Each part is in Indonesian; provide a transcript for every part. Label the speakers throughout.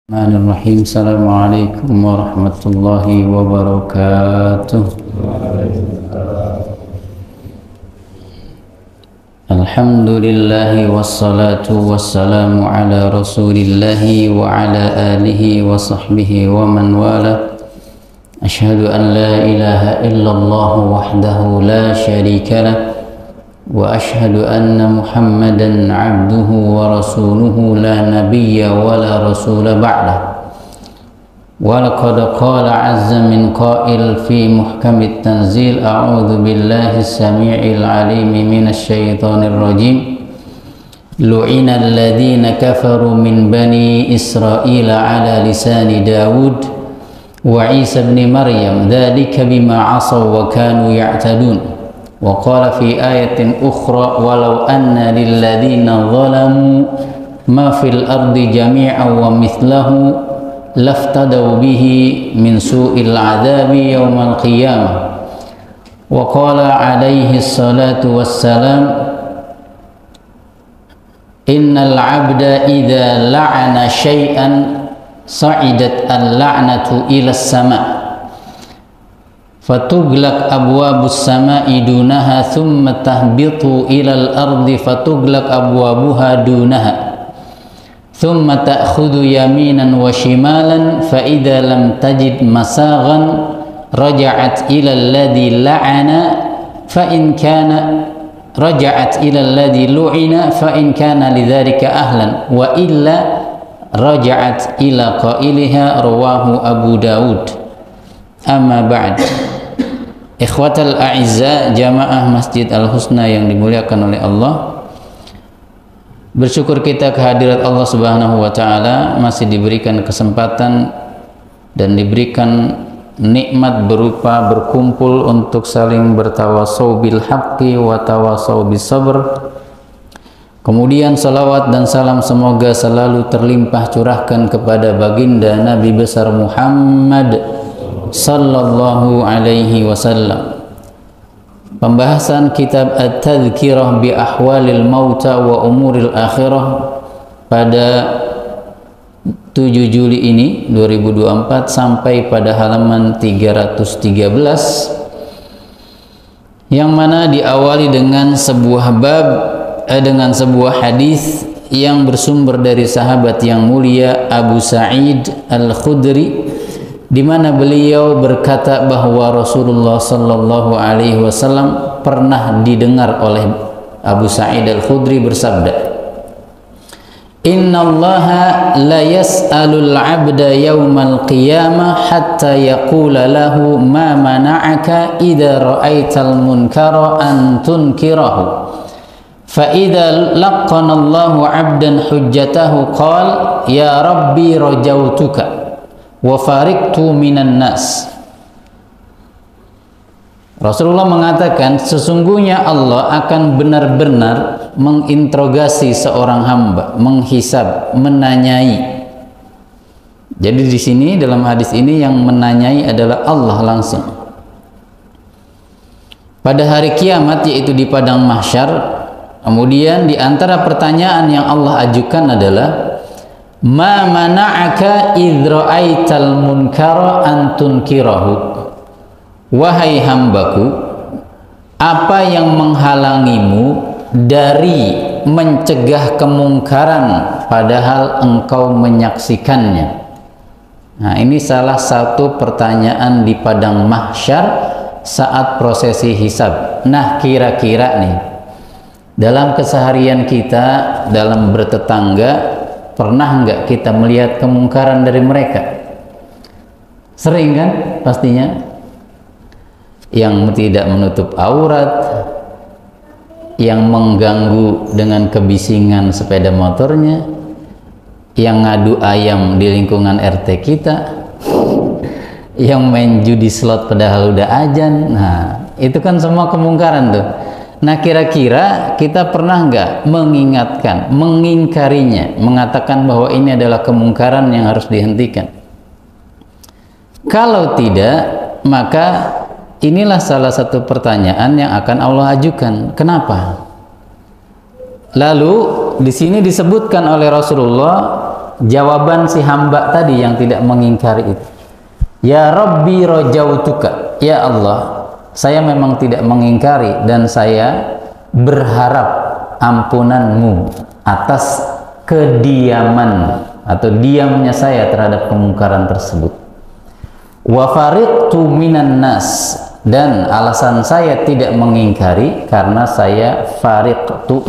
Speaker 1: Bismillahirrahmanirrahim. Assalamualaikum warahmatullahi wabarakatuh. Alhamdulillahi wassalatu wassalamu ala rasulillahi wa ala alihi wa sahbihi wa man wala. Ashhadu an la ilaha illallah wahdahu la syarika lah wa ashhadu anna Muhammadan abduhu wa rasuluhu la nabiyya wa la rasula ba'dah. Wa laqad qala azza min qail fi muhkamit tanzil a'udzu billahi as-sami'il 'alim minasy syaithanir rajim. Lu'ina alladhina kafaru min bani Israila 'ala lisani Dawud wa Isa ibn Maryam dzalika bima 'asaw wa kanu ya'tadun. Wa qala fi ayatin ukhra walau anna lilladhina zalamu ma fil ardi jami'an wa mithlahu laftadaw bihi min su'il 'adzabi yawmal qiyamah. Wa qala alaihi salatu wassalam innal 'abda idza la'ana syai'an sa'idat al-la'natu ila as-sama' fatuglak abwabus sama'i dunaha thumma tahbitu ilal ardi fatuglak abwabuha dunaha thumma ta'khudhu yaminan wa shimalan fa idza lam tajid masaghan raja'at ila alladhi la'ana fa in kana raja'at ila alladhi lu'ina fa in kana lidzalika ahlan wa illa raja'at ila qailiha rawahu Abu Daud. Amma ba'd. Ikhwatal a'izza jamaah Masjid Al-Husna yang dimuliakan oleh Allah, bersyukur kita kehadirat Allah Subhanahu wa taala masih diberikan kesempatan dan diberikan nikmat berupa berkumpul untuk saling bertawasau bil haqqi wa tawasau bis sabr. Kemudian salawat dan salam semoga selalu terlimpah curahkan kepada baginda Nabi besar Muhammad sallallahu alaihi wasallam. Pembahasan kitab At-Tadhkirah bi Ahwalil Mauta wa Umuril Akhirah pada 7 Juli ini 2024 sampai pada halaman 313, yang mana diawali dengan dengan sebuah hadis yang bersumber dari sahabat yang mulia Abu Sa'id Al-Khudri, di mana beliau berkata bahwa Rasulullah sallallahu alaihi wasallam pernah didengar oleh Abu Sa'id Al-Khudri bersabda, "Innallaha la yas'alul 'abda yawmal qiyamah hatta yaqula lahu ma mana'aka idza ra'aital munkara an tunkirahu." Fa idza laqana Allahu 'abdan hujjatahu qala ya rabbi rajautuka wa fariktu minan nas. Rasulullah mengatakan sesungguhnya Allah akan benar-benar menginterogasi seorang hamba, menghisab, menanyai. Jadi di sini dalam hadis ini yang menanyai adalah Allah langsung. Pada hari kiamat, yaitu di padang mahsyar, kemudian di antara pertanyaan yang Allah ajukan adalah ma mana'aka idh ra'aital munkara an tunkirahu. Wahai hambaku, apa yang menghalangimu dari mencegah kemungkaran padahal engkau menyaksikannya? Nah, ini salah satu pertanyaan di padang mahsyar saat prosesi hisab. Nah, kira-kira nih, dalam keseharian kita, dalam bertetangga, pernah nggak kita melihat kemungkaran dari mereka? Sering kan pastinya. Yang tidak menutup aurat, yang mengganggu dengan kebisingan sepeda motornya, yang ngadu ayam di lingkungan RT kita, yang main judi slot padahal udah azan. Nah, itu kan semua kemungkaran tuh. Nah, kira-kira kita pernah nggak mengingatkan, mengingkarinya, mengatakan bahwa ini adalah kemungkaran yang harus dihentikan? Kalau tidak, maka inilah salah satu pertanyaan yang akan Allah ajukan. Kenapa? Lalu di sini disebutkan oleh Rasulullah jawaban si hamba tadi yang tidak mengingkari itu. Ya Rabbi rajautuka, ya Allah, saya memang tidak mengingkari dan saya berharap ampunanmu atas kediaman atau diamnya saya terhadap kemungkaran tersebut. Wa fariqtu minan nas, dan alasan saya tidak mengingkari karena saya fariqtu,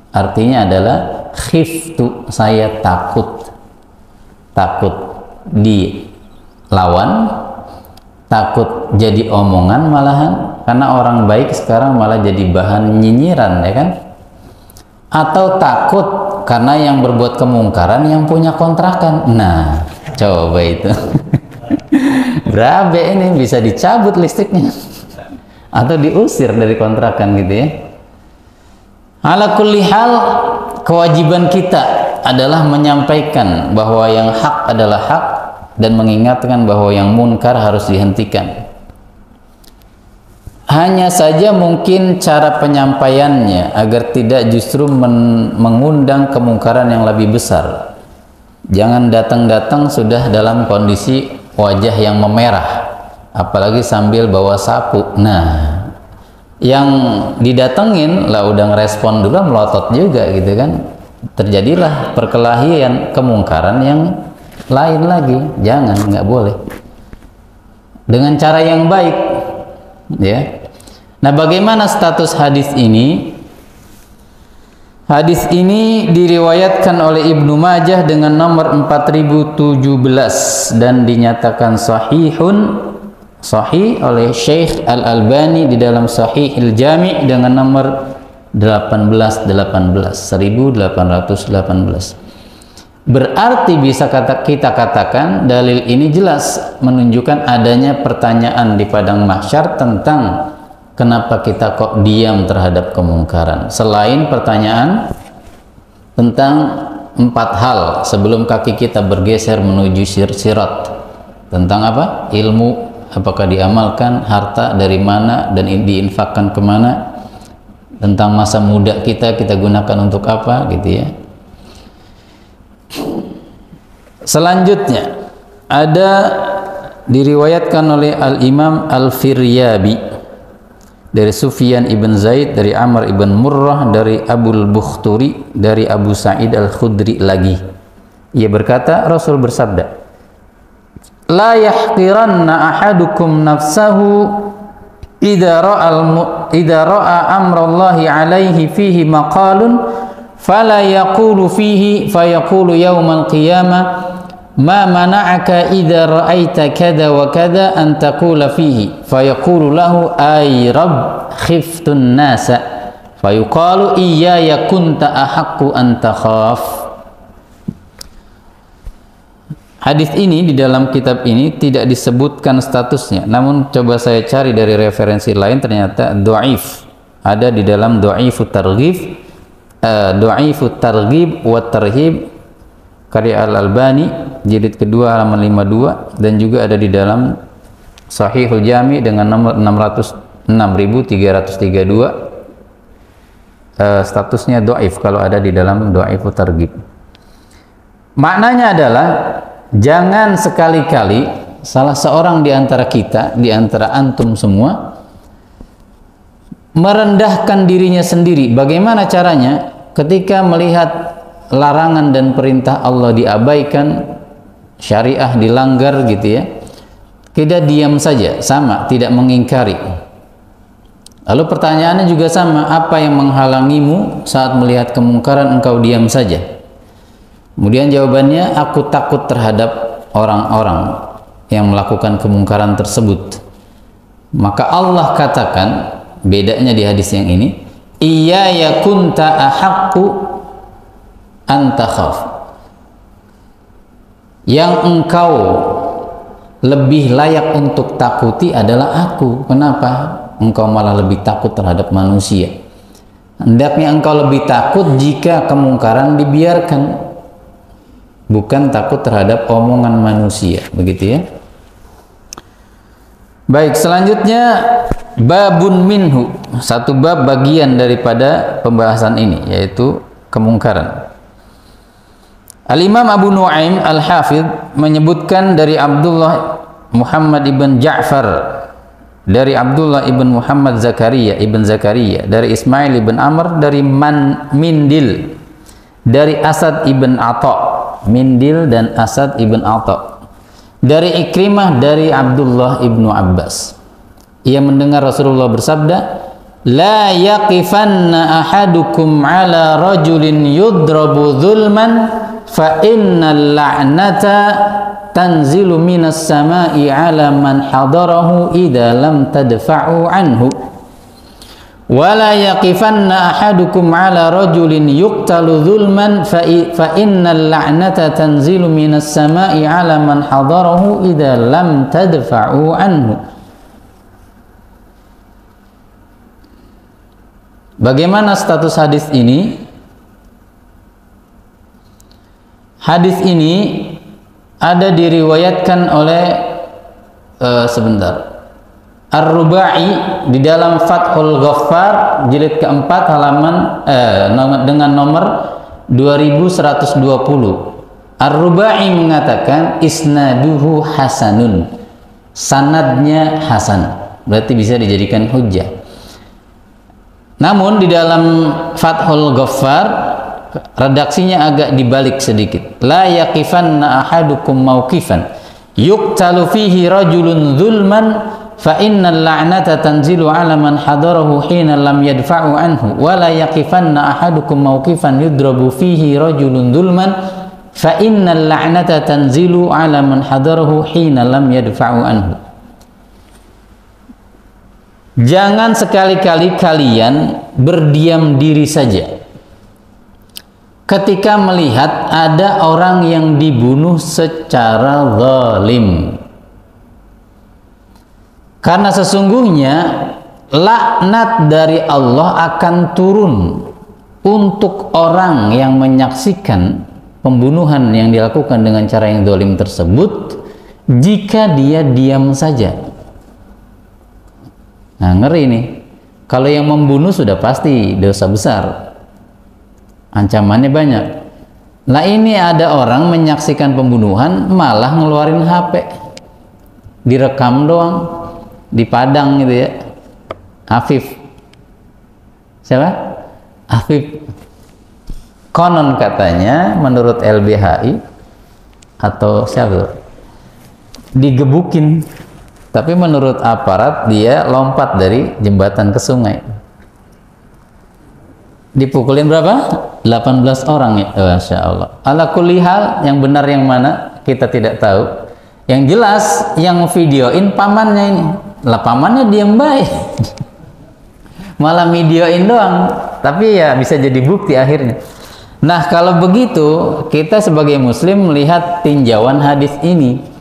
Speaker 1: artinya adalah khiftu, saya takut dilawan, takut jadi omongan malahan, karena orang baik sekarang malah jadi bahan nyinyiran, ya kan? Atau takut karena yang berbuat kemungkaran yang punya kontrakan. Nah, coba itu. Berabe ini bisa dicabut listriknya atau diusir dari kontrakan gitu ya. Ala kulli hal, kewajiban kita adalah menyampaikan bahwa yang hak adalah hak dan mengingatkan bahwa yang munkar harus dihentikan. Hanya saja mungkin cara penyampaiannya agar tidak justru mengundang kemungkaran yang lebih besar. Jangan datang-datang sudah dalam kondisi wajah yang memerah, apalagi sambil bawa sapu. Nah, yang didatengin lah udah ngerespon dulu, melotot juga gitu kan. Terjadilah perkelahian, kemungkaran yang lain lagi. Jangan, nggak boleh. Dengan cara yang baik, ya. Nah, bagaimana status hadis ini? Hadis ini diriwayatkan oleh Ibnu Majah dengan nomor 4017 dan dinyatakan sahih oleh Syekh Al-Albani di dalam Sahihul Jami' dengan nomor 1818. Berarti bisa kita katakan dalil ini jelas menunjukkan adanya pertanyaan di padang mahsyar tentang kenapa kita kok diam terhadap kemungkaran, selain pertanyaan tentang 4 hal sebelum kaki kita bergeser menuju sirat. Tentang apa? Ilmu, apakah diamalkan, harta dari mana dan diinfakkan kemana, tentang masa muda kita gunakan untuk apa gitu ya. Selanjutnya ada diriwayatkan oleh Al-Imam Al-Firyabi dari Sufyan ibn Zaid, dari Amr ibn Murrah, dari Abul Bukhturi, dari Abu Sa'id Al-Khudri lagi. Ia berkata, Rasul bersabda, la yahqiranna ahadukum nafsahu idza ra'a amrallahi alaihi fihi maqalun fala yaqulu fihi fayaqulu yaumal qiyamah ma mana'aka idza ra'aita kada wa kada an taqula fihi fayaqulu lahu ay rabb khiftun nasa fayuqalu iyaya kunta ahaqqu an takhaf. Hadis ini di dalam kitab ini tidak disebutkan statusnya, namun coba saya cari dari referensi lain, ternyata dhaif. Ada di dalam Dhaifut Targhib wa Tarhib karya Al-Albani jilid kedua halaman 52, dan juga ada di dalam Sahihul Jami dengan nomor 6332. Statusnya dhaif kalau ada di dalam Dhaifut Targhib. Maknanya adalah jangan sekali-kali salah seorang di antara kita, di antara antum semua, merendahkan dirinya sendiri. Bagaimana caranya? Ketika melihat larangan dan perintah Allah diabaikan, syariah dilanggar gitu ya, kita diam saja, sama, tidak mengingkari. Lalu pertanyaannya juga sama, apa yang menghalangimu saat melihat kemungkaran engkau diam saja? Kemudian jawabannya, aku takut terhadap orang-orang yang melakukan kemungkaran tersebut. Maka Allah katakan, bedanya di hadis yang ini, iyaya kunta ahaqqu an takhaf, yang engkau lebih layak untuk takuti adalah aku. Kenapa engkau malah lebih takut terhadap manusia? Hendaknya engkau lebih takut jika kemungkaran dibiarkan, bukan takut terhadap omongan manusia, begitu ya. Baik, selanjutnya babun minhu, satu bab bagian daripada pembahasan ini, yaitu kemungkaran. Al-Imam Abu Nu'aim Al-Hafidh menyebutkan dari Abdullah Muhammad ibn Ja'far, dari Abdullah ibn Muhammad ibn Zakaria, dari Ismail ibn Amr, dari Mindil, dari Asad ibn Atha, Mindil dan Asad ibn Atha, dari Ikrimah, dari Abdullah ibnu Abbas. Ia mendengar Rasulullah bersabda, la yaqifanna ahadukum ala rajulin yudrabu zulman fa innal la'nata tanzilu minas sama'i ala man hadarahu idza lam tadfa'u anhu wa la yaqifanna ahadukum ala rajulin yuqtalu zulman fa innal la'nata tanzilu minas sama'i ala man hadarahu idza lam tadfa'u anhu. Bagaimana status hadis ini? Hadis ini ada diriwayatkan oleh Ar-Rubai di dalam Fathul Ghaffar jilid keempat halaman dengan nomor 2120. Ar-Rubai mengatakan isnaduhu hasanun, sanadnya hasan, berarti bisa dijadikan hujjah. Namun di dalam Fathul Ghaffar redaksinya agak dibalik sedikit. La yaqifanna ahadukum mauqifan yuqtalu fihi rajulun zulman fa innal la'nata tanzilu 'ala man hadarahu hina lam yadfa'u anhu wa la yaqifanna ahadukum mauqifan yudrabu fihi rajulun zulman fa innal la'nata tanzilu 'ala man hadarahu hina lam yadfa'u anhu. Jangan sekali-kali kalian berdiam diri saja ketika melihat ada orang yang dibunuh secara zalim, karena sesungguhnya laknat dari Allah akan turun untuk orang yang menyaksikan pembunuhan yang dilakukan dengan cara yang zalim tersebut jika dia diam saja. Nah, ngeri nih, kalau yang membunuh sudah pasti dosa besar, ancamannya banyak. Nah, ini ada orang menyaksikan pembunuhan malah ngeluarin HP, direkam doang di Padang gitu ya. Afif, siapa? Afif. Konon katanya menurut LBHI atau siapa, digebukin, tapi menurut aparat dia lompat dari jembatan ke sungai. Dipukulin berapa? 18 orang ya. Masya Allah. Ala kulli hal, yang benar yang mana kita tidak tahu. Yang jelas yang videoin pamannya ini. Lah pamannya diam baik. Malah videoin doang. Tapi ya bisa jadi bukti akhirnya. Nah, kalau begitu kita sebagai muslim melihat tinjauan hadis ini.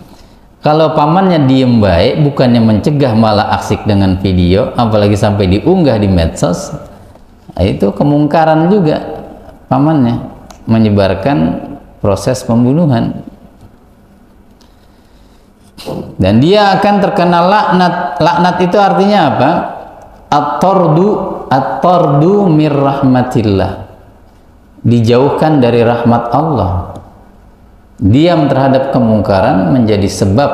Speaker 1: Kalau pamannya diem baik, bukannya mencegah malah asyik dengan video, apalagi sampai diunggah di medsos, itu kemungkaran juga pamannya, menyebarkan proses pembunuhan. Dan dia akan terkena laknat. Laknat itu artinya apa? At-tardu mir rahmatillah, dijauhkan dari rahmat Allah. Diam terhadap kemungkaran menjadi sebab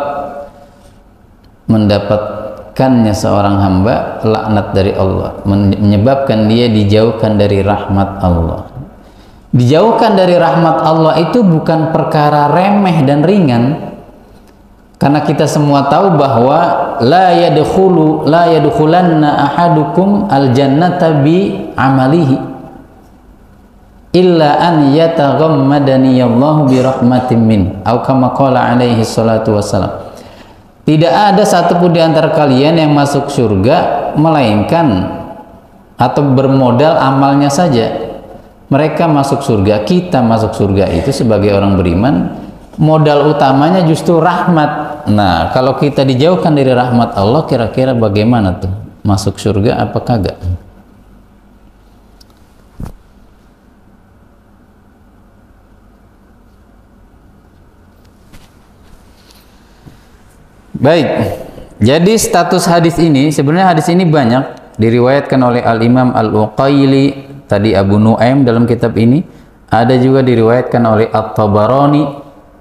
Speaker 1: mendapatkannya seorang hamba laknat dari Allah, menyebabkan dia dijauhkan dari rahmat Allah. Dijauhkan dari rahmat Allah itu bukan perkara remeh dan ringan, karena kita semua tahu bahwa la yadkhulanna ahadukum aljannata bi amalihi illa an yataghammadani Allahu bi rahmatin min, atau kama qala alaihi salatu wassalam. Tidak ada satupun di antara kalian yang masuk surga melainkan atau bermodal amalnya saja. Mereka masuk surga, kita masuk surga itu sebagai orang beriman, modal utamanya justru rahmat. Nah, kalau kita dijauhkan dari rahmat Allah, kira-kira bagaimana tuh? Masuk surga apa kagak? Baik, jadi status hadis ini, sebenarnya hadis ini banyak diriwayatkan oleh Al-Imam Al-Uqayli, tadi Abu Nu'aim dalam kitab ini, ada juga diriwayatkan oleh At-Tabarani.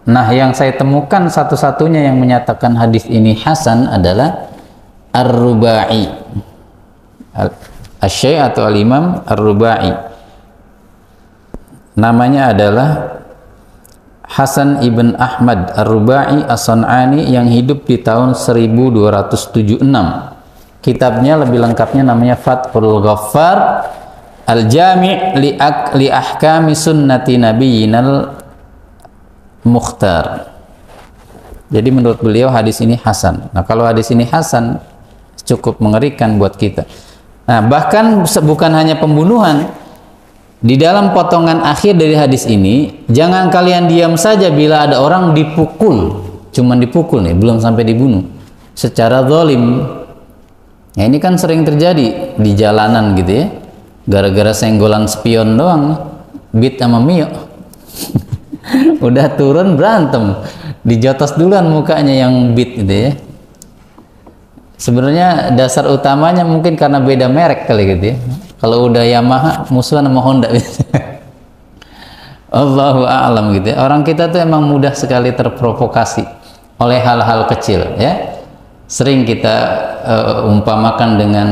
Speaker 1: Nah, yang saya temukan satu-satunya yang menyatakan hadis ini hasan adalah Ar-Rubai, Asy-Syaikh atau Al-Imam Ar-Rubai. Namanya adalah Hasan ibn Ahmad Ar-Rubai As-San'ani yang hidup di tahun 1276. Kitabnya lebih lengkapnya namanya Fathul Ghaffar Al-Jami' li ahkami sunnati nabiyyinal Mukhtar. Jadi menurut beliau hadis ini hasan. Nah, kalau hadis ini hasan cukup mengerikan buat kita. Nah, bahkan bukan hanya pembunuhan. Di dalam potongan akhir dari hadis ini, jangan kalian diam saja bila ada orang dipukul, cuman dipukul nih, belum sampai dibunuh secara zalim. Nah, ini kan sering terjadi di jalanan gitu ya. Gara-gara senggolan spion doang, Bit sama Mio. Udah turun berantem, dijotos duluan mukanya yang Bit gitu ya. Sebenarnya dasar utamanya mungkin karena beda merek kali gitu ya. Kalau udah Yamaha musuhan sama Honda gitu. Allahu a'lam gitu ya. Orang kita tuh emang mudah sekali terprovokasi oleh hal-hal kecil ya. Sering kita umpamakan dengan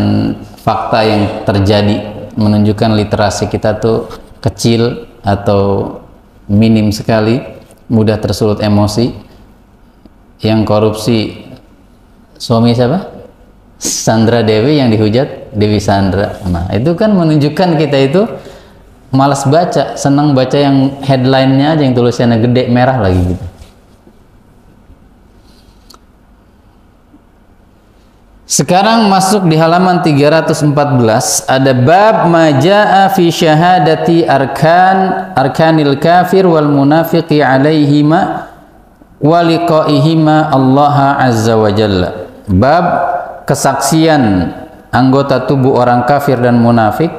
Speaker 1: fakta yang terjadi, menunjukkan literasi kita tuh kecil atau minim sekali, mudah tersulut emosi. Yang korupsi suami siapa? Sandra Dewi, yang dihujat Dewi Sandra. Nah, itu kan menunjukkan kita itu malas baca, senang baca yang headline-nya aja, yang tulisannya gede merah lagi gitu. Sekarang masuk di halaman 314, ada bab majaa fi syahadati arkanil kafir wal munafiqi alaihima wa liqaihima Allah azza wa jalla. Bab kesaksian anggota tubuh orang kafir dan munafik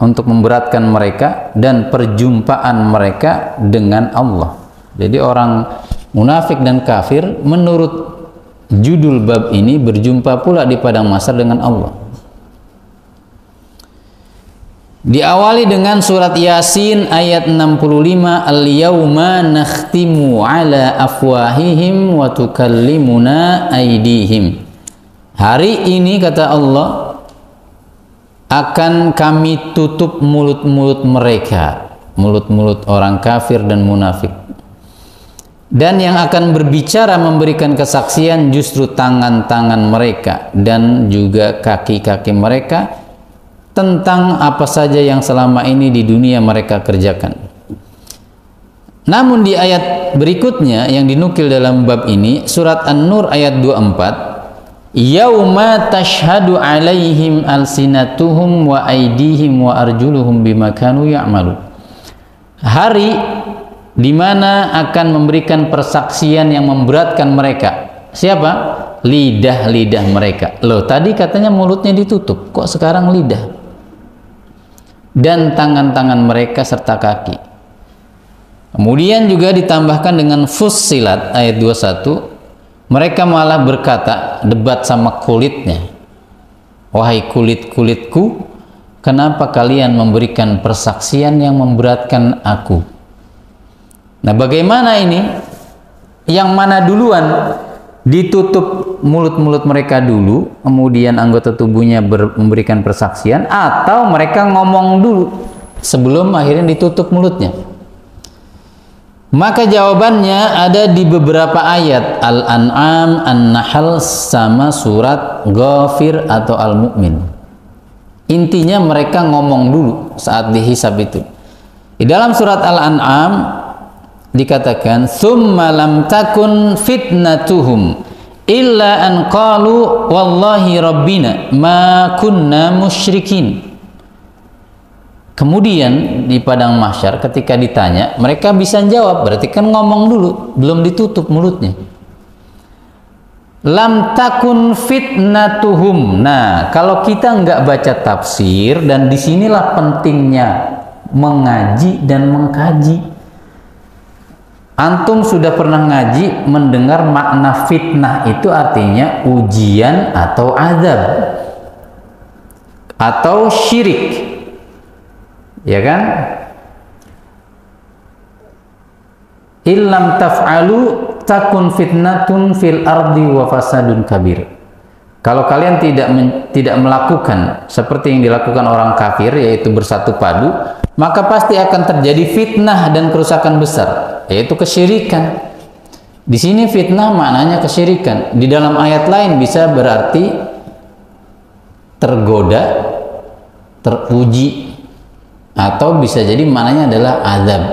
Speaker 1: untuk memberatkan mereka dan perjumpaan mereka dengan Allah. Jadi orang munafik dan kafir menurut judul bab ini berjumpa pula di padang mahsyar dengan Allah. Diawali dengan surat Yasin ayat 65, al-yauma nakhtimu ala afwahihim wa tukallimuna aydihim. Hari ini kata Allah akan kami tutup mulut-mulut mereka, mulut-mulut orang kafir dan munafik. Dan yang akan berbicara memberikan kesaksian justru tangan-tangan mereka dan juga kaki-kaki mereka tentang apa saja yang selama ini di dunia mereka kerjakan. Namun di ayat berikutnya yang dinukil dalam bab ini, surat An-Nur ayat 24, yauma tashhadu alaihim alsinatuhum wa aydihim wa arjuluhum bima kanu ya'malu. Hari di mana akan memberikan persaksian yang memberatkan mereka. Siapa? Lidah-lidah mereka. Loh, tadi katanya mulutnya ditutup, kok sekarang lidah? Dan tangan-tangan mereka serta kaki. Kemudian juga ditambahkan dengan Fussilat ayat 21, mereka malah berkata, debat sama kulitnya, wahai kulit-kulitku, kenapa kalian memberikan persaksian yang memberatkan aku? Nah, bagaimana ini? Yang mana duluan? Ditutup mulut-mulut mereka dulu, kemudian anggota tubuhnya memberikan persaksian, atau mereka ngomong dulu sebelum akhirnya ditutup mulutnya? Maka jawabannya ada di beberapa ayat Al-An'am, An-Nahl, sama surat Ghafir atau Al-Mu'min. Intinya mereka ngomong dulu saat dihisab itu. Di dalam surat Al-An'am dikatakan, "Tsumma lam takun fitnatuhum illa an qalu wallahi rabbina ma kunna musyrikin." Kemudian di padang mahsyar ketika ditanya, mereka bisa jawab, berarti kan ngomong dulu, belum ditutup mulutnya. Lam takun fitnatuhum. Nah, kalau kita nggak baca tafsir, dan disinilah pentingnya mengaji dan mengkaji. Antum sudah pernah ngaji mendengar makna fitnah itu artinya ujian atau azab atau syirik, ya kan? illam taf'alu takun fitnatun fil ardi wa fasadun kabir. Kalau kalian tidak melakukan seperti yang dilakukan orang kafir, yaitu bersatu padu, maka pasti akan terjadi fitnah dan kerusakan besar, yaitu kesyirikan. Di sini fitnah maknanya kesyirikan. Di dalam ayat lain bisa berarti tergoda, teruji, atau bisa jadi maknanya adalah azab.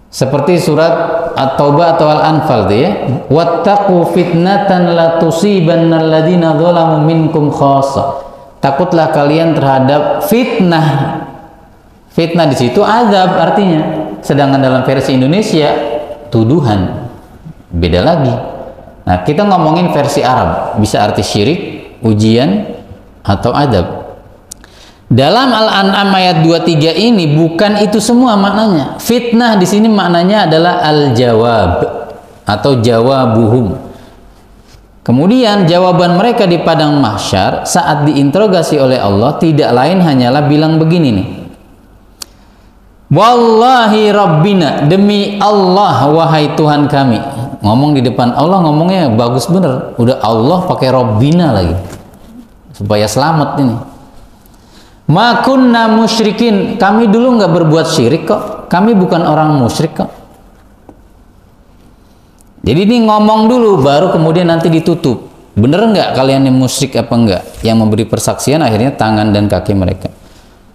Speaker 1: Seperti surat At-Taubah atau Al-Anfal itu ya. Wattaqu fitnatan la tusibanna alladziina dzalamu minkum khassa. Takutlah kalian terhadap fitnah. Fitnah di situ azab artinya. Sedangkan dalam versi Indonesia tuduhan. Beda lagi. Nah, kita ngomongin versi Arab, bisa arti syirik, ujian, atau azab. Dalam Al-An'am ayat 23 ini bukan itu semua maknanya. Fitnah di sini maknanya adalah al-jawab atau jawabuhum. Kemudian jawaban mereka di padang mahsyar saat diinterogasi oleh Allah tidak lain hanyalah bilang begini nih. Wallahi Rabbina, demi Allah wahai Tuhan kami. Ngomong di depan Allah, ngomongnya bagus bener. Udah Allah pakai Rabbina lagi supaya selamat ini. Ma kunna musyrikin, kami dulu nggak berbuat syirik kok, kami bukan orang musyrik kok. Jadi ini ngomong dulu baru kemudian nanti ditutup. Bener nggak kalian yang musyrik apa enggak? Yang memberi persaksian akhirnya tangan dan kaki mereka.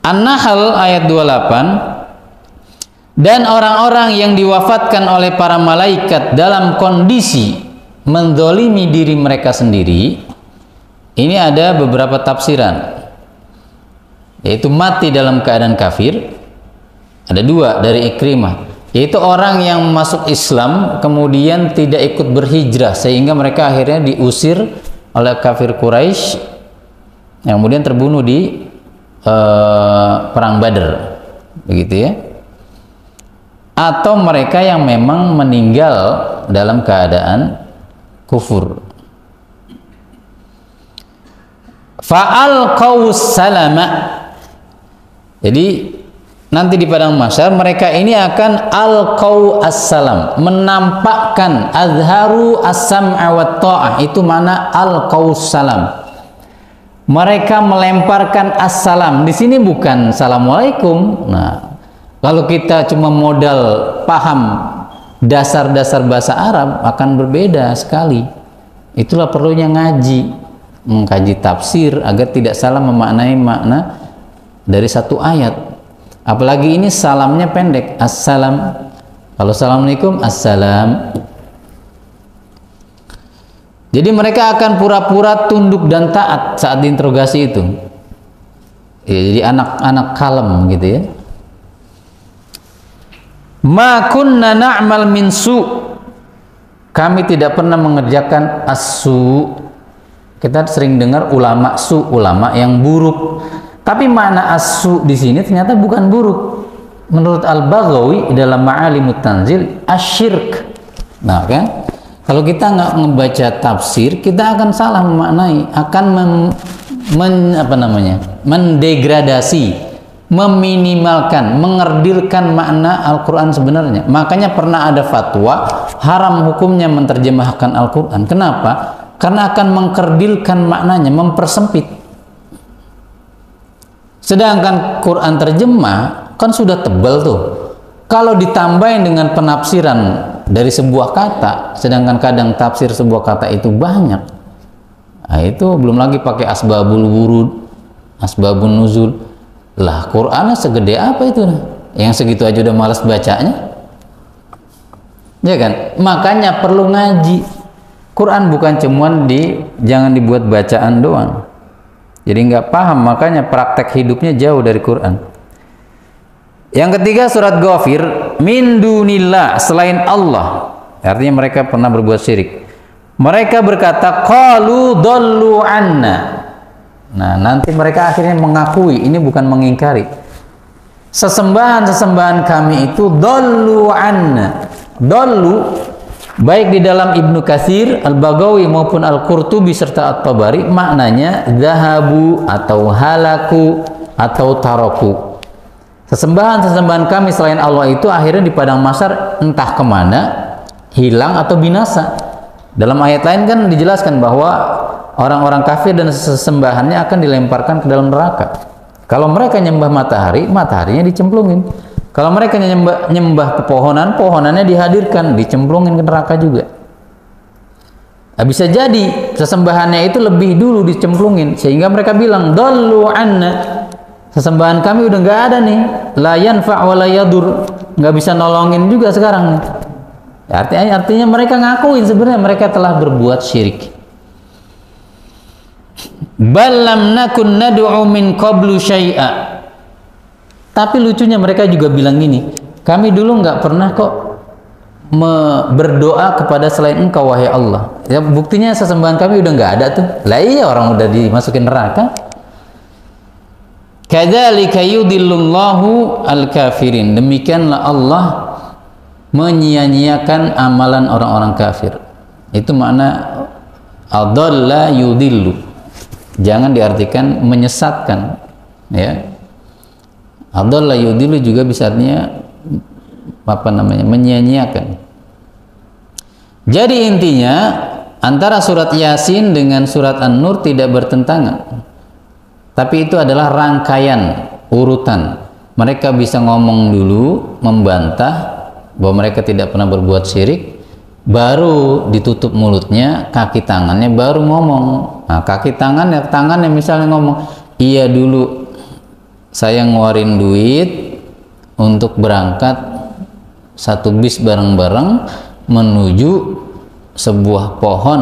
Speaker 1: An-Nahl ayat 28. Dan orang-orang yang diwafatkan oleh para malaikat dalam kondisi menzalimi diri mereka sendiri, ini ada beberapa tafsiran. Yaitu mati dalam keadaan kafir. Ada dua dari Ikrimah, yaitu orang yang masuk Islam kemudian tidak ikut berhijrah sehingga mereka akhirnya diusir oleh kafir Quraisy yang kemudian terbunuh di perang Badar, begitu ya. Atau mereka yang memang meninggal dalam keadaan kufur. Fa'al qaus salama. Jadi nanti di padang mahsyar mereka ini akan alqau assalam, menampakkan azharu as-sam'a wa ta'ah, itu mana alqau salam. Mereka melemparkan assalam. Di sini bukan assalamualaikum. Nah, kalau kita cuma modal paham dasar-dasar bahasa Arab akan berbeda sekali. Itulah perlunya ngaji, mengkaji tafsir agar tidak salah memaknai makna dari satu ayat. Apalagi ini salamnya pendek, assalam. Kalau assalamualaikum, assalam. Jadi mereka akan pura-pura tunduk dan taat saat diinterogasi itu. Ya, jadi anak-anak kalem gitu ya. Ma kunna na'mal min su. Kami tidak pernah mengerjakan as-su. Kita sering dengar ulama su, ulama yang buruk. Tapi makna as-su di sini ternyata bukan buruk. Menurut Al-Baghawi dalam Ma'alimut Tanzil, asyirk. Nah kan, kalau kita nggak ngebaca tafsir, kita akan salah memaknai, akan mendegradasi, meminimalkan, mengerdilkan makna Al-Quran sebenarnya. Makanya pernah ada fatwa haram hukumnya menerjemahkan Al-Quran. Kenapa? Karena akan mengkerdilkan maknanya, mempersempit. Sedangkan Quran terjemah kan sudah tebal tuh. Kalau ditambahin dengan penafsiran dari sebuah kata, sedangkan kadang tafsir sebuah kata itu banyak. Nah, itu belum lagi pakai asbabul wurud, asbabun nuzul. Lah, Quran segede apa itu? Yang segitu aja udah malas bacanya. Ya kan? Makanya perlu ngaji. Quran bukan cuman jangan dibuat bacaan doang. Jadi nggak paham, makanya praktek hidupnya jauh dari Quran. Yang ketiga surat Ghafir, min dunillah, selain Allah. Artinya mereka pernah berbuat syirik. Mereka berkata qalu dallu anna. Nah, nanti mereka akhirnya mengakui, ini bukan mengingkari. Sesembahan-sesembahan kami itu dallu anna. Dallu baik di dalam Ibnu Katsir, Al-Baghawi maupun Al-Qurtubi serta At-Tabari maknanya zahabu atau halaku atau taraku. Sesembahan-sesembahan kami selain Allah itu akhirnya di padang mahsyar entah kemana, hilang atau binasa. Dalam ayat lain kan dijelaskan bahwa orang-orang kafir dan sesembahannya akan dilemparkan ke dalam neraka. Kalau mereka nyembah matahari, mataharinya dicemplungin. Kalau mereka nyembah pepohonan, pohonannya dihadirkan, dicemplungin ke neraka juga. Nah, bisa jadi sesembahannya itu lebih dulu dicemplungin sehingga mereka bilang dallu anna, sesembahan kami udah nggak ada nih, la yanfa' wa la yadur, nggak bisa nolongin juga sekarang nih. Artinya mereka ngakuin sebenarnya mereka telah berbuat syirik. Bal lam nakun nad'u min qablu syai'a. Tapi lucunya mereka juga bilang gini, kami dulu nggak pernah kok berdoa kepada selain Engkau wahai Allah. Ya buktinya sesembahan kami udah nggak ada tuh. Lah iya, orang udah dimasukin neraka. Kadzalika yudillullahu al-kafirin. Demikianlah Allah menyia-nyiakan amalan orang-orang kafir. Itu makna adalla yudillu. Jangan diartikan menyesatkan, ya. Adalla yudillu juga bisa artinya menyia-nyiakan. Jadi intinya antara surat Yasin dengan surat An-Nur tidak bertentangan. Tapi itu adalah rangkaian, urutan. Mereka bisa ngomong dulu, membantah bahwa mereka tidak pernah berbuat syirik, baru ditutup mulutnya, kaki tangannya baru ngomong. Nah, kaki tangannya misalnya ngomong, iya dulu saya ngeluarin duit untuk berangkat satu bis bareng-bareng menuju sebuah pohon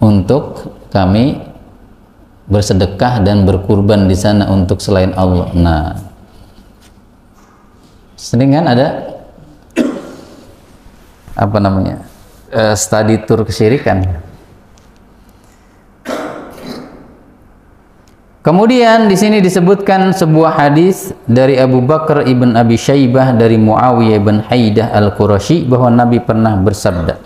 Speaker 1: untuk kami bersedekah dan berkurban di sana untuk selain Allah. Nah, sering kan ada study tour kesyirikan. Kemudian di sini disebutkan sebuah hadis dari Abu Bakar ibn Abi Syaibah dari Muawiyah ibn Haidah al-Qurashi bahwa Nabi pernah bersabda,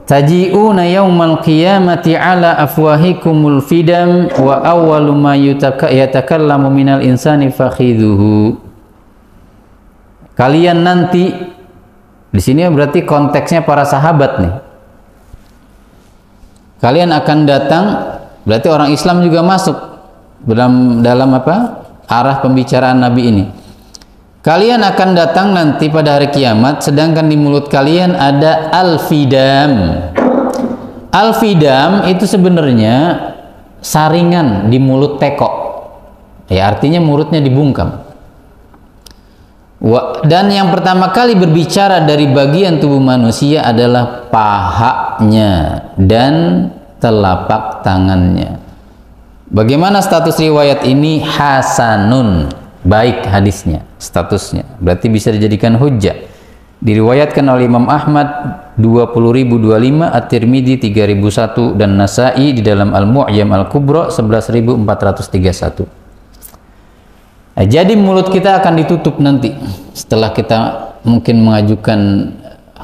Speaker 1: taji'una yaumal qiyamati ala afwahikumul fidam wa awwalu ma yatakallamu minal insani fakhidhuhu. Kalian nanti, di sini berarti konteksnya para sahabat nih. Kalian akan datang, berarti orang Islam juga masuk dalam arah pembicaraan Nabi ini. Kalian akan datang nanti pada hari kiamat, sedangkan di mulut kalian ada al-fidam. Al-fidam itu sebenarnya saringan di mulut teko. Ya, artinya mulutnya dibungkam. Dan yang pertama kali berbicara dari bagian tubuh manusia adalah pahanya dan telapak tangannya. Bagaimana status riwayat ini? Hasanun, baik hadisnya, statusnya. Berarti bisa dijadikan hujjah. Diriwayatkan oleh Imam Ahmad 20.025, At-Tirmidzi 3001 dan Nasa'i di dalam Al-Mu'jam Al-Kubra 11.431. Nah, jadi mulut kita akan ditutup nanti setelah kita mungkin mengajukan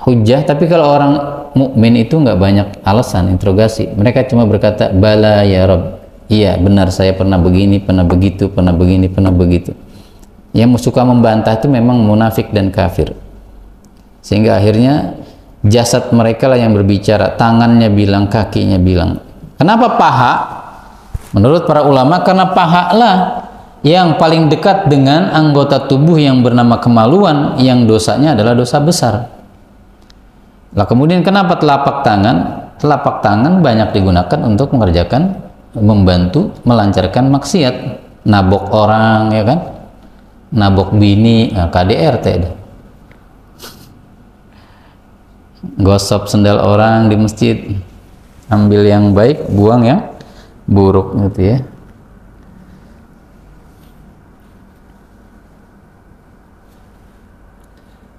Speaker 1: hujjah. Tapi kalau orang mukmin itu nggak banyak alasan interogasi, mereka cuma berkata bala ya Rabb, iya benar saya pernah begini, pernah begitu, pernah begini, pernah begitu. Yang suka membantah itu memang munafik dan kafir, sehingga akhirnya jasad mereka lah yang berbicara, tangannya bilang, kakinya bilang. Kenapa paha? Menurut para ulama karena paha lah yang paling dekat dengan anggota tubuh yang bernama kemaluan, yang dosanya adalah dosa besar. Lah kemudian kenapa telapak tangan? Telapak tangan banyak digunakan untuk mengerjakan, membantu melancarkan maksiat, nabok orang, ya kan, nabok bini, KDRT deh. Gosok sendal orang di masjid, ambil yang baik, buang yang buruk gitu ya.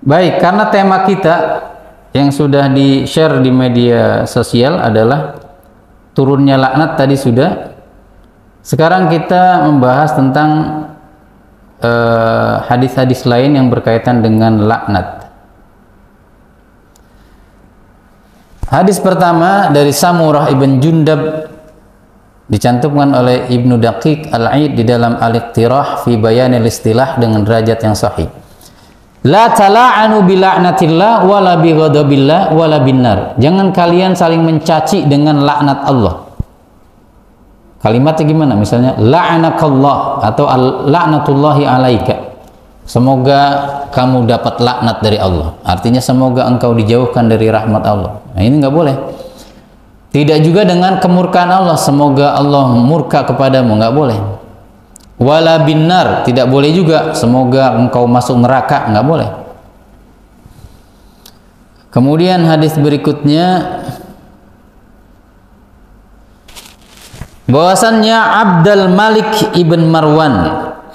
Speaker 1: Baik, karena tema kita yang sudah di-share di media sosial adalah turunnya laknat tadi sudah. Sekarang kita membahas tentang hadis-hadis lain yang berkaitan dengan laknat. Hadis pertama dari Samurah ibn Jundab Dicantumkan oleh Ibnu Daqiq Al-Aid di dalam Al-Iqtirah fi Bayanil Istilah dengan derajat yang sahih. La tala'anu bila'natillah wala bighadabillah wala binnar. Jangan kalian saling mencaci dengan laknat Allah. Kalimatnya gimana? Misalnya la'anakallah atau la'natullahi alaika. Semoga kamu dapat laknat dari Allah. Artinya semoga engkau dijauhkan dari rahmat Allah. Nah, ini nggak boleh. Tidak juga dengan kemurkaan Allah, semoga Allah murka kepadamu, nggak boleh. Wala binnar, tidak boleh juga, semoga engkau masuk neraka, nggak boleh. Kemudian hadis berikutnya, bahwasannya Abdul Malik ibn Marwan,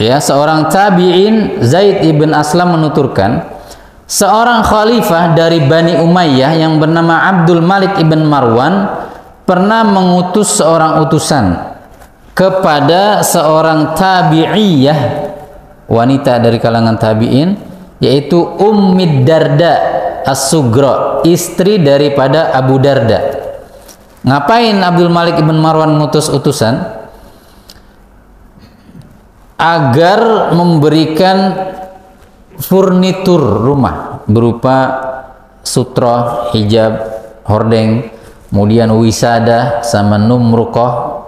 Speaker 1: ya, seorang tabi'in, Zaid ibn Aslam menuturkan, seorang khalifah dari Bani Umayyah yang bernama Abdul Malik ibn Marwan pernah mengutus seorang utusan kepada seorang tabi'iyah, wanita dari kalangan tabi'in, yaitu Ummid Darda As-Sugra, istri daripada Abu Darda. Ngapain Abdul Malik ibn Marwan mengutus utusan? Agar memberikan furnitur rumah berupa sutra, hijab, hordeng, kemudian wisada sama numrukoh,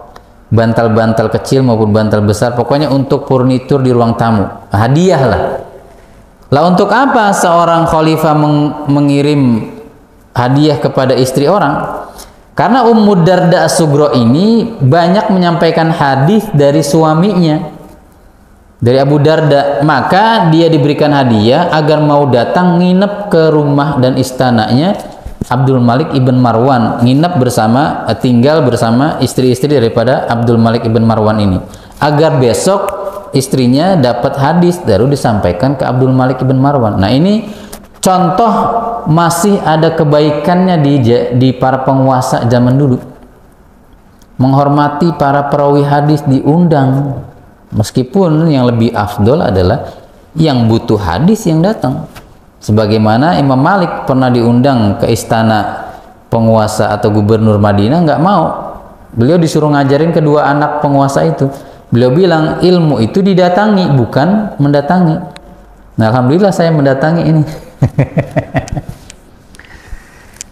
Speaker 1: bantal-bantal kecil maupun bantal besar, pokoknya untuk furnitur di ruang tamu, hadiah lah. Lah untuk apa seorang khalifah mengirim hadiah kepada istri orang? Karena Ummu Darda As-Sugra ini banyak menyampaikan hadis dari suaminya, dari Abu Darda, maka dia diberikan hadiah agar mau datang nginep ke rumah dan istananya Abdul Malik ibn Marwan, nginep bersama, tinggal bersama istri-istri daripada Abdul Malik ibn Marwan ini, agar besok istrinya dapat hadis baru disampaikan ke Abdul Malik ibn Marwan. Nah, ini contoh masih ada kebaikannya di para penguasa zaman dulu, menghormati para perawi hadis, diundang, meskipun yang lebih afdol adalah yang butuh hadis yang datang. Sebagaimana Imam Malik pernah diundang ke istana penguasa atau gubernur Madinah, nggak mau. Beliau disuruh ngajarin kedua anak penguasa itu. Beliau bilang ilmu itu didatangi, bukan mendatangi. Nah, alhamdulillah saya mendatangi ini.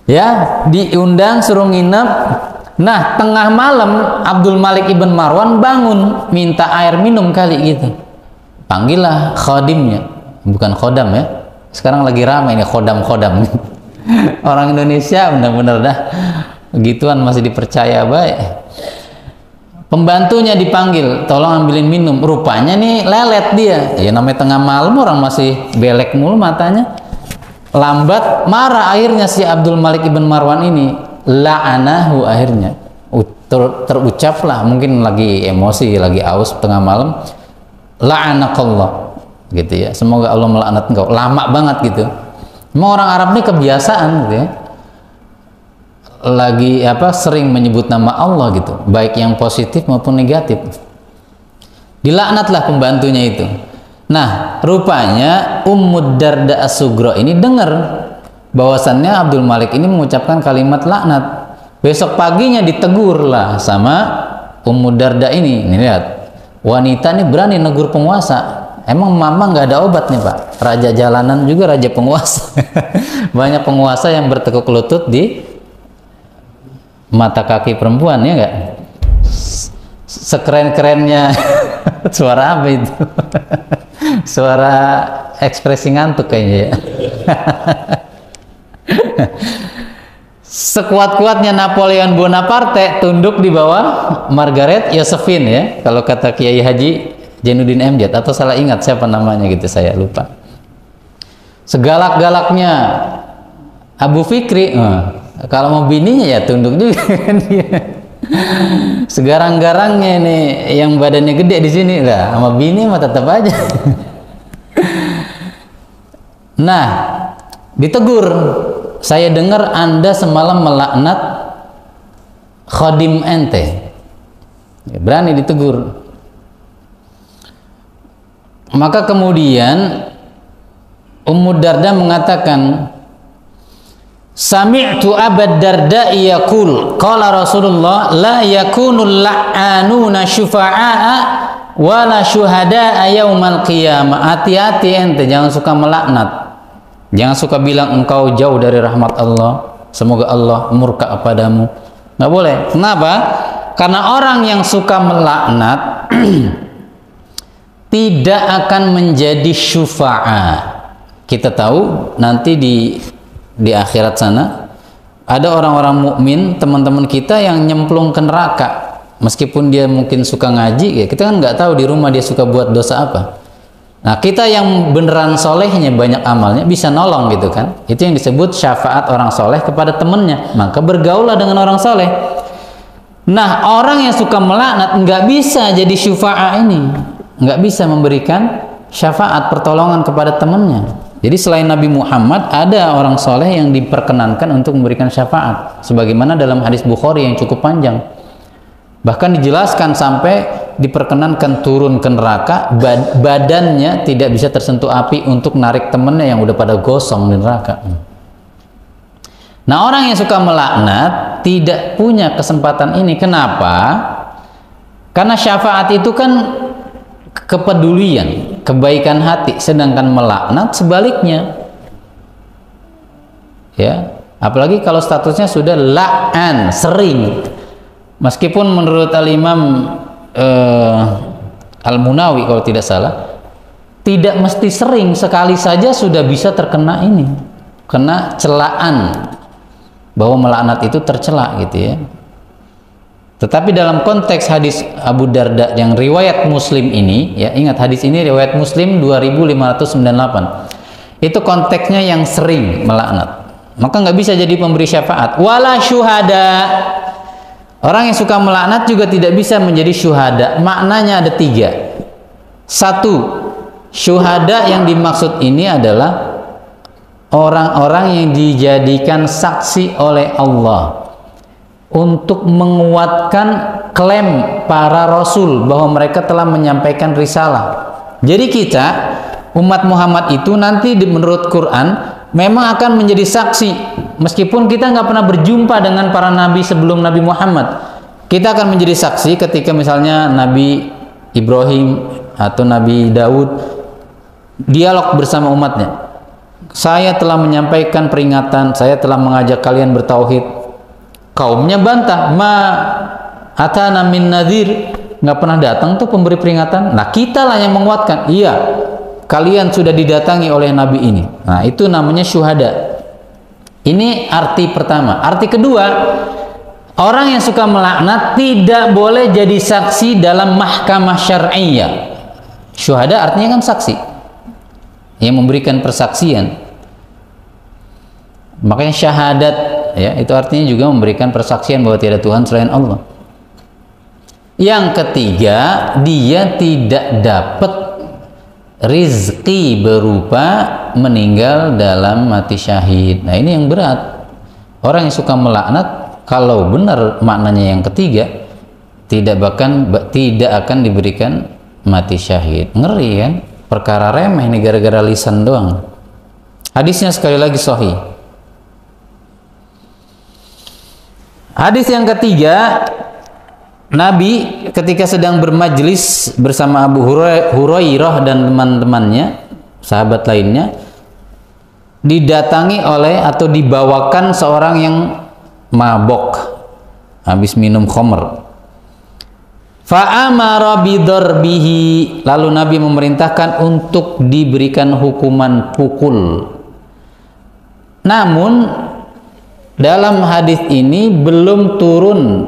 Speaker 1: Ya, diundang, suruh nginep. Nah, tengah malam Abdul Malik ibn Marwan bangun, minta air minum kali gitu. Panggillah khadimnya, bukan khodam ya. Sekarang lagi ramai ini khodam-khodam. Orang Indonesia benar-benar dah begituan masih dipercaya baik. Pembantunya dipanggil, tolong ambilin minum. Rupanya nih lelet dia. Ya namanya tengah malam orang masih belek mulu matanya. Lambat, marah akhirnya si Abdul Malik ibn Marwan ini. La'anahu akhirnya. Terucaplah, mungkin lagi emosi, lagi aus tengah malam. La'anakallah. Gitu ya, semoga Allah melaknat engkau. Lama banget gitu. Memang orang Arab ini kebiasaan gitu ya, lagi sering menyebut nama Allah gitu, baik yang positif maupun negatif. Dilaknatlah pembantunya itu. Nah, rupanya Ummu Darda As-Sugra ini dengar bahwasannya Abdul Malik ini mengucapkan kalimat laknat. Besok paginya ditegur lah sama Ummu Darda ini. Nih lihat, wanita ini berani negur penguasa. Emang mama nggak ada obat nih Pak? Raja jalanan juga raja penguasa. Banyak penguasa yang bertekuk lutut di mata kaki perempuan, ya nggak? Sekeren-kerennya suara apa itu? Suara ekspresi ngantuk kayaknya ya. Sekuat-kuatnya Napoleon Bonaparte tunduk di bawah Margaret Josephine ya, kalau kata Kiai Haji Jainuddin MZ, atau salah ingat siapa namanya gitu, saya lupa. Segalak-galaknya Abu Fikri, kalau mau bininya ya tunduk juga kan dia. Segarang-garangnya nih yang badannya gede di sini lah, sama bini mah tetap aja. Nah, ditegur, saya dengar Anda semalam melaknat khadim ente. Berani ditegur. Maka kemudian Ummu Darda mengatakan, Sami'tu Abu Darda yaqul qala Rasulullah la yakunul la'anuna syufa'a wala syuhada'a yaumal qiyamah. Hati-hati ente, jangan suka melaknat. Jangan suka bilang engkau jauh dari rahmat Allah, semoga Allah murka kepadamu. Nggak boleh. Kenapa? Karena orang yang suka melaknat tidak akan menjadi syufa'a. Kita tahu nanti di akhirat sana ada orang-orang mukmin, teman-teman kita yang nyemplung ke neraka. Meskipun dia mungkin suka ngaji, ya kita kan nggak tahu di rumah dia suka buat dosa apa. Nah, kita yang beneran solehnya, banyak amalnya, bisa nolong gitu kan. Itu yang disebut syafaat orang soleh kepada temannya. Maka bergaulah dengan orang soleh. Nah, orang yang suka melaknat nggak bisa jadi syufa'a ini, nggak bisa memberikan syafaat pertolongan kepada temannya. Jadi selain Nabi Muhammad, ada orang soleh yang diperkenankan untuk memberikan syafaat, sebagaimana dalam hadis Bukhari yang cukup panjang. Bahkan dijelaskan sampai diperkenankan turun ke neraka, badannya tidak bisa tersentuh api untuk narik temannya yang udah pada gosong di neraka. Nah, orang yang suka melaknat tidak punya kesempatan ini. Kenapa? Karena syafaat itu kan kepedulian, kebaikan hati, sedangkan melaknat sebaliknya. Ya, apalagi kalau statusnya sudah la'an, sering. Meskipun menurut Al-Imam Al-Munawi kalau tidak salah, tidak mesti sering, sekali saja sudah bisa terkena ini, kena celaan bahwa melaknat itu tercela gitu ya. Tetapi dalam konteks hadis Abu Darda yang riwayat Muslim ini, ya ingat hadis ini riwayat Muslim 2598, itu konteksnya yang sering melaknat, maka nggak bisa jadi pemberi syafaat. Wala syuhada, orang yang suka melaknat juga tidak bisa menjadi syuhada. Maknanya ada 3. 1, syuhada yang dimaksud ini adalah orang-orang yang dijadikan saksi oleh Allah untuk menguatkan klaim para rasul bahwa mereka telah menyampaikan risalah. Jadi kita, umat Muhammad itu nanti menurut Quran memang akan menjadi saksi, meskipun kita nggak pernah berjumpa dengan para nabi sebelum Nabi Muhammad. Kita akan menjadi saksi ketika misalnya Nabi Ibrahim atau Nabi Daud dialog bersama umatnya. Saya telah menyampaikan peringatan, saya telah mengajak kalian bertauhid. Kaumnya bantah, ma atana min nadhir, nggak pernah datang tuh pemberi peringatan. Nah, kita lah yang menguatkan, iya, kalian sudah didatangi oleh nabi ini. Nah, itu namanya syuhada. Ini arti pertama. Arti kedua, orang yang suka melaknat tidak boleh jadi saksi dalam mahkamah syar'iyyah. Syuhada artinya kan saksi yang memberikan persaksian. Makanya syahadat, ya, itu artinya juga memberikan persaksian bahwa tiada Tuhan selain Allah. Yang ketiga, dia tidak dapat rizki berupa meninggal dalam mati syahid. Nah, ini yang berat. Orang yang suka melaknat, kalau benar maknanya yang ketiga, tidak akan diberikan mati syahid. Ngeri kan? Perkara remeh ini gara-gara lisan doang. Hadisnya sekali lagi sahih. Hadis yang ketiga, Nabi ketika sedang bermajlis bersama Abu Hurairah dan teman-temannya, sahabat lainnya, didatangi oleh atau dibawakan seorang yang mabok, habis minum khamr. Fa'amara bidarbihi, lalu Nabi memerintahkan untuk diberikan hukuman pukul. Namun dalam hadis ini belum turun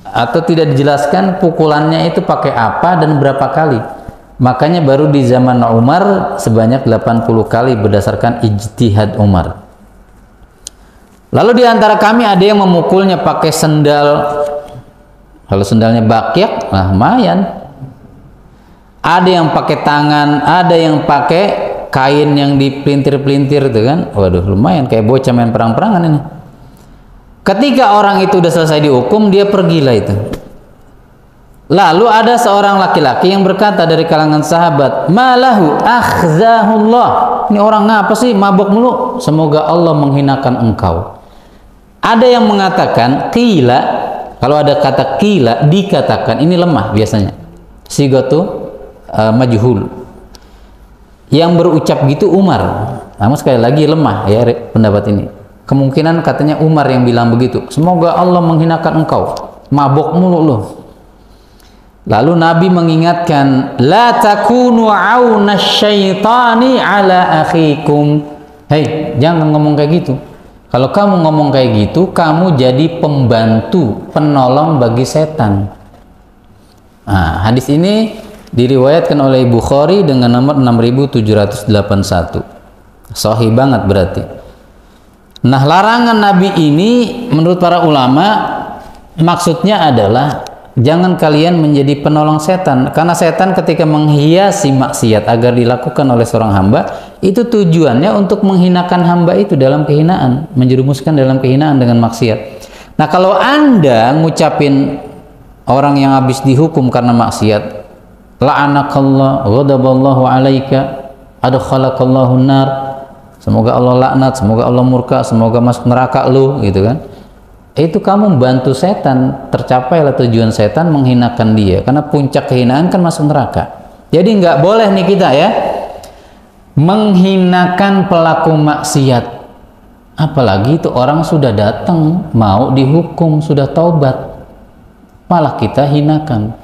Speaker 1: atau tidak dijelaskan pukulannya itu pakai apa dan berapa kali. Makanya baru di zaman Umar sebanyak 80 kali berdasarkan ijtihad Umar. Lalu di antara kami ada yang memukulnya pakai sendal. Kalau sendalnya bakyak, nah lumayan. Ada yang pakai tangan, ada yang pakai kain yang dipelintir-pelintir itu kan. Waduh, lumayan kayak bocah main perang-perangan ini. Ketika orang itu udah selesai dihukum, dia pergilah itu. Lalu ada seorang laki-laki yang berkata dari kalangan sahabat, malahu akhzahullah. Ini orang ngapa sih mabuk mulu? Semoga Allah menghinakan engkau. Ada yang mengatakan qila, kalau ada kata qila dikatakan, ini lemah biasanya. Sigatu majhul. Yang berucap gitu Umar. Namun sekali lagi lemah ya pendapat ini. Kemungkinan katanya Umar yang bilang begitu. Semoga Allah menghinakan engkau. Mabuk mulu loh. Lalu Nabi mengingatkan, la takunu auna syaitani ala akhikum. Hei, jangan ngomong kayak gitu. Kalau kamu ngomong kayak gitu, kamu jadi pembantu, penolong bagi setan. Nah, hadis ini diriwayatkan oleh Bukhari dengan nomor 6781. Sahih banget berarti. Nah, larangan Nabi ini menurut para ulama maksudnya adalah jangan kalian menjadi penolong setan, karena setan ketika menghiasi maksiat agar dilakukan oleh seorang hamba, itu tujuannya untuk menghinakan hamba itu dalam kehinaan, menjerumuskan dalam kehinaan dengan maksiat. Nah, kalau Anda ngucapin orang yang habis dihukum karena maksiat, la'anakallah, ghadaballahu alaika, adkhalakallahu nar, semoga Allah laknat, semoga Allah murka, semoga masuk neraka lu, gitu kan. Itu kamu membantu setan, tercapailah tujuan setan menghinakan dia, karena puncak kehinaan kan masuk neraka. Jadi nggak boleh nih kita ya menghinakan pelaku maksiat, apalagi itu orang sudah datang mau dihukum, sudah taubat, malah kita hinakan.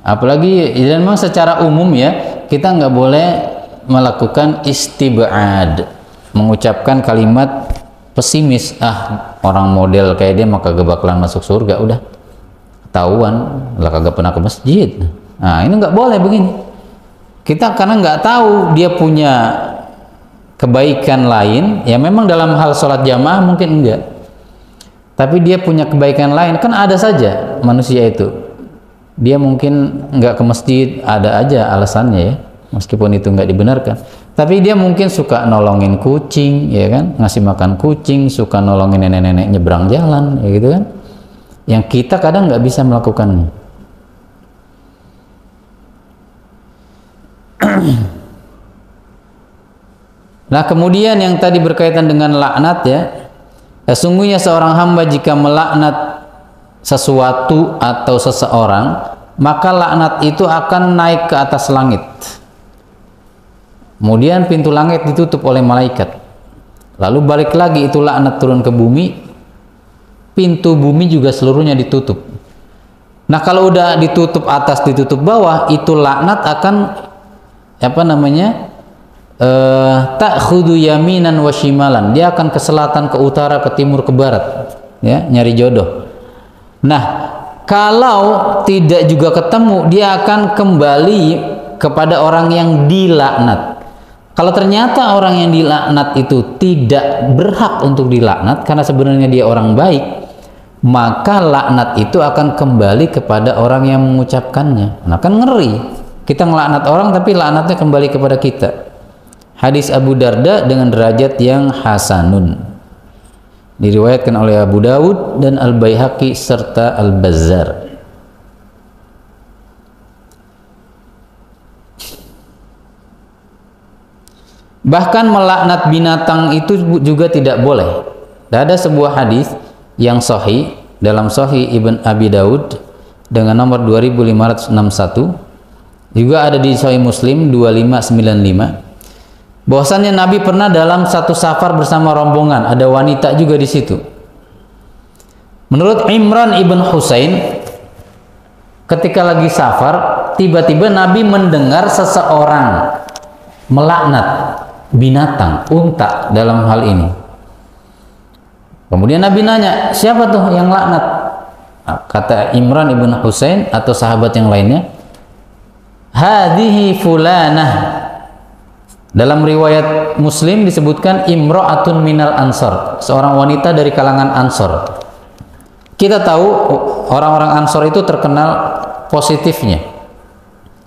Speaker 1: Apalagi dan memang secara umum ya kita nggak boleh melakukan istibad, mengucapkan kalimat pesimis, orang model kayak dia maka gak bakalan masuk surga, udah ketahuan lah kagak pernah ke masjid. Nah, ini nggak boleh begini. Kita karena nggak tahu dia punya kebaikan lain, ya memang dalam hal sholat jamaah mungkin enggak, tapi dia punya kebaikan lain, kan ada saja manusia itu, dia mungkin nggak ke masjid, ada aja alasannya ya, meskipun itu nggak dibenarkan. Tapi dia mungkin suka nolongin kucing, ya kan, ngasih makan kucing, suka nolongin nenek-nenek nyebrang jalan, ya gitu kan, yang kita kadang nggak bisa melakukannya. Nah, kemudian yang tadi berkaitan dengan laknat ya, sesungguhnya seorang hamba jika melaknat sesuatu atau seseorang, maka laknat itu akan naik ke atas langit. Kemudian pintu langit ditutup oleh malaikat. Lalu balik lagi itu laknat turun ke bumi, pintu bumi juga seluruhnya ditutup. Nah, kalau udah ditutup atas ditutup bawah, itu laknat akan ta'khudhu yaminan wa shimalan. Dia akan ke selatan, ke utara, ke timur, ke barat, ya, nyari jodoh. Nah, kalau tidak juga ketemu, dia akan kembali kepada orang yang dilaknat. Kalau ternyata orang yang dilaknat itu tidak berhak untuk dilaknat karena sebenarnya dia orang baik, maka laknat itu akan kembali kepada orang yang mengucapkannya. Nah, kan ngeri. Kita ngelaknat orang tapi laknatnya kembali kepada kita. Hadis Abu Darda dengan derajat yang hasanun. Diriwayatkan oleh Abu Dawud dan Al-Baihaqi serta Al-Bazzar. Bahkan melaknat binatang itu juga tidak boleh. Dan ada sebuah hadis yang sahih dalam Sahih Ibn Abi Daud dengan nomor 2561, juga ada di Sahih Muslim 2595, bahwasannya Nabi pernah dalam satu safar bersama rombongan, ada wanita juga di situ. Menurut Imran ibn Husain, ketika lagi safar, tiba-tiba Nabi mendengar seseorang melaknat binatang, unta dalam hal ini. Kemudian Nabi nanya, siapa tuh yang laknat? Kata Imran ibn Husain atau sahabat yang lainnya, hadhihi fulanah. Dalam riwayat Muslim disebutkan imra'atun minal ansor, seorang wanita dari kalangan Ansor. Kita tahu orang-orang Ansor itu terkenal positifnya,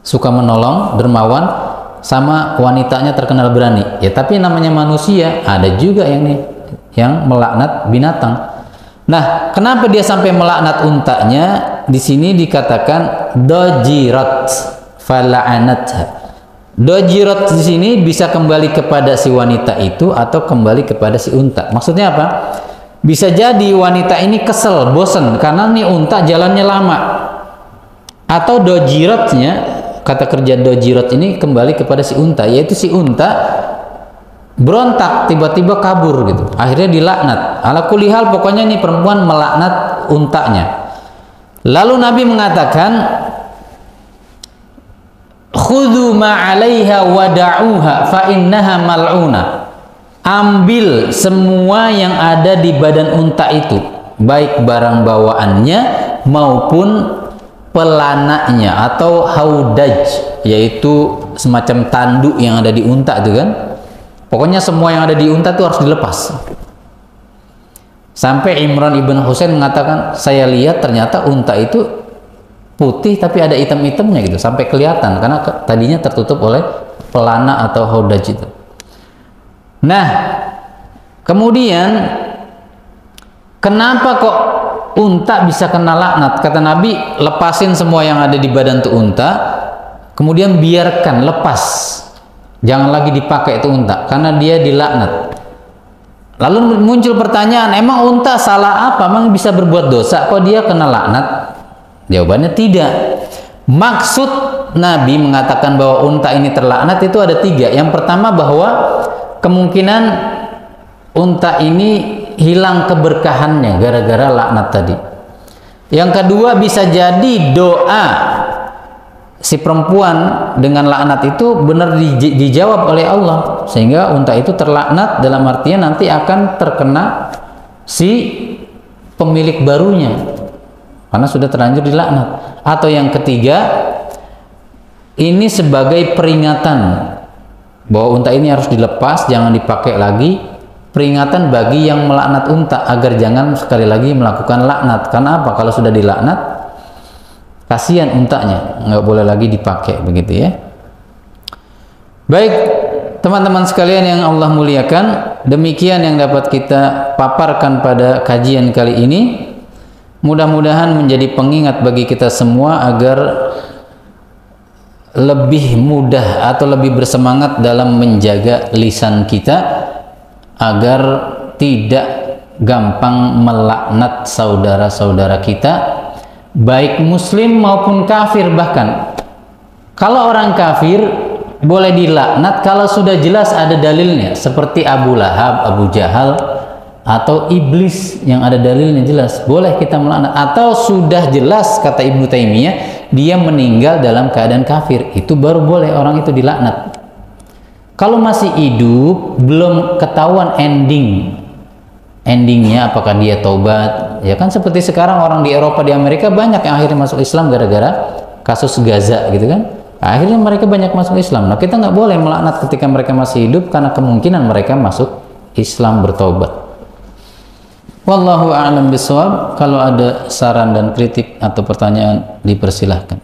Speaker 1: suka menolong, dermawan, sama wanitanya terkenal berani. Ya, tapi namanya manusia, ada juga yang melaknat binatang. Nah, kenapa dia sampai melaknat untanya? di sini dikatakan dojirat fala'anatha. Dojirat di sini bisa kembali kepada si wanita itu atau kembali kepada si unta. Maksudnya apa? Bisa jadi wanita ini kesel, bosan karena nih unta jalannya lama. Atau dojiratnya, kata kerja dojirat ini kembali kepada si unta, yaitu si unta berontak, tiba-tiba kabur gitu. Akhirnya dilaknat. Ala kulli hal, pokoknya nih perempuan melaknat untanya. Lalu Nabi mengatakan, khudhu ma'alaiha wada'uha fa innaha mal'una. Ambil semua yang ada di badan unta itu, baik barang bawaannya maupun pelananya atau haudaj, yaitu semacam tanduk yang ada di unta itu kan. Pokoknya semua yang ada di unta itu harus dilepas. Sampai Imran ibn Husain mengatakan, saya lihat ternyata unta itu putih tapi ada hitam-hitamnya gitu, sampai kelihatan karena tadinya tertutup oleh pelana atau haudaj itu. Nah, kemudian kenapa kok unta bisa kena laknat? Kata Nabi, lepasin semua yang ada di badan tuh unta, kemudian biarkan, lepas, jangan lagi dipakai itu unta karena dia dilaknat. Lalu muncul pertanyaan, emang unta salah apa? Emang bisa berbuat dosa kok dia kena laknat? Jawabannya tidak. Maksud Nabi mengatakan bahwa unta ini terlaknat itu ada 3. Yang pertama, bahwa kemungkinan unta ini hilang keberkahannya gara-gara laknat tadi. Yang kedua, bisa jadi doa si perempuan dengan laknat itu benar dijawab oleh Allah, sehingga unta itu terlaknat, dalam artian nanti akan terkena si pemilik barunya karena sudah terlanjur dilaknat. Atau yang ketiga, ini sebagai peringatan bahwa unta ini harus dilepas, jangan dipakai lagi, peringatan bagi yang melaknat unta agar jangan sekali lagi melakukan laknat. Karena apa? Kalau sudah dilaknat, kasihan untanya, nggak boleh lagi dipakai, begitu ya. Baik teman-teman sekalian yang Allah muliakan, demikian yang dapat kita paparkan pada kajian kali ini. Mudah-mudahan menjadi pengingat bagi kita semua agar lebih mudah atau lebih bersemangat dalam menjaga lisan kita agar tidak gampang melaknat saudara-saudara kita, baik muslim maupun kafir. Bahkan kalau orang kafir boleh dilaknat kalau sudah jelas ada dalilnya, seperti Abu Lahab, Abu Jahal, atau iblis yang ada dalilnya jelas, boleh kita melaknat. Atau sudah jelas, kata Ibnu Taimiyah, dia meninggal dalam keadaan kafir, itu baru boleh orang itu dilaknat. Kalau masih hidup, belum ketahuan endingnya, apakah dia taubat, ya kan. Seperti sekarang orang di Eropa, di Amerika banyak yang akhirnya masuk Islam gara-gara kasus Gaza gitu kan. Akhirnya mereka banyak masuk Islam. Nah, kita nggak boleh melaknat ketika mereka masih hidup karena kemungkinan mereka masuk Islam, bertaubat. Wallahu a'lam bishawab. Kalau ada saran dan kritik atau pertanyaan, dipersilahkan.